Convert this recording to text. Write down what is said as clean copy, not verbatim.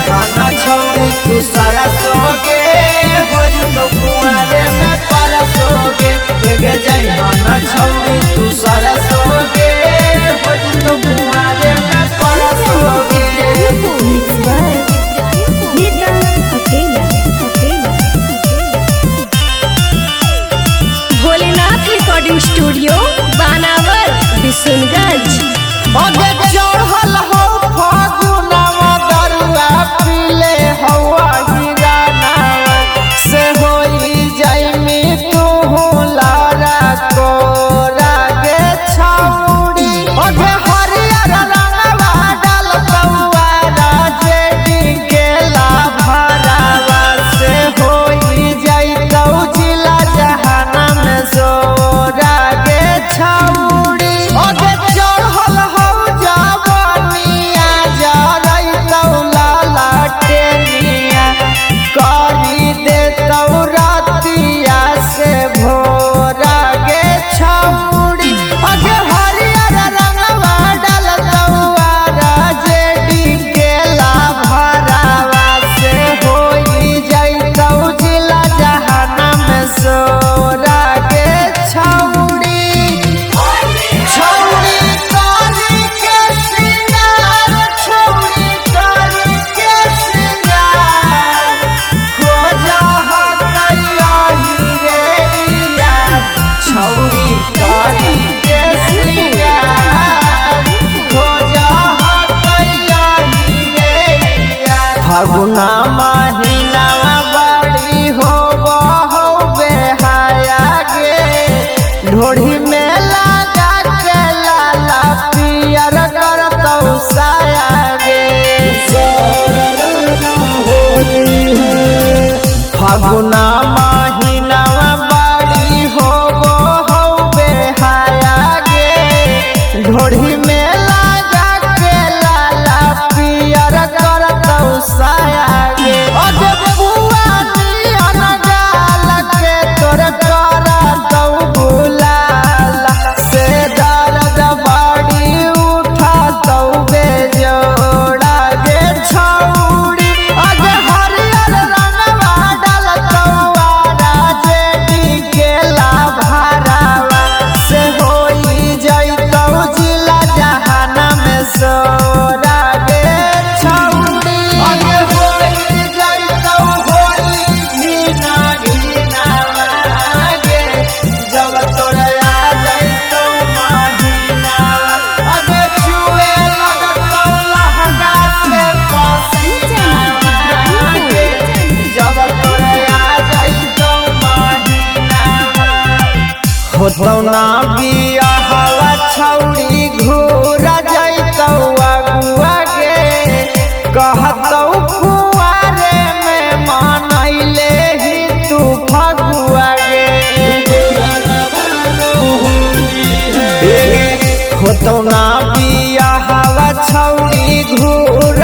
खाना छोड़ी तू सारा सोगे तो कुआरे में परसोगे लेके जाई खाना छोड़ी तू सारा सोगे तो कुआरे में परसोगे। भोलेनाथ रिकॉर्डिंग स्टूडियो बानावर बिशनगंज। चढ़ल हो फागुनवा दरुआ पीले हवा गिराना से होई जाइमी तू लारा को रागे छौड़ी ओढ़े हरियर रंगवा डाल तौआ राजेडी गेला भरावा से होई जाई तौ जिला जहानम सो रागे छौड़ी ओढ़े चढ़ल हो जवनिया जरई तौ लाला टेनिया करी दे तौ रातिया से भोरा गे छौड़ी ओढ़े हरियर रंगवा डाल तौआ राजेडी गेला भरावा से होई जाई तौ जिला जहानम सोरा गे छौड़ी। छौड़ी करी के सिंगार छौड़ी करी के सिंगार खोजा हतैया हीरेया छौड़ी करी के सिंगार खोजा हतैया हीरेया। फागुना महीनावा बड़ी हो बहु बेहाया गे ढोढ़ी में लगा के लाला पियर कर तौ साया गे फागुना महीनावा बड़ी हो बहु बेहाया गे ढोढ़ी में लगा के लाला पियर कर तौ साया गे अरे बुआ नियन गाल के तोर कर तौ बुलाला से दर्द बड़ी उठा तौ बेजोड़ा गे छौड़ी अरे हरियर रंगवा डाल तौआ राजेडी गेला भरावा से होई जाई तौ जिला जहानम सोरा गे छौड़ी अरे होई जाई तौ होली घिना गे जब तोरा आ जाई तौ महीना अरे छुए लगतौ लहंगा से पसीना गे जब तोरा आ जाई तौ महीना होतौ ना बिया हवा छौड़ी घूर जाइतौ अगुआ गे कहतौ कुआरे में मनैले ही तू फगुआ गे होतौ ना बिया हवा छौड़ी घूर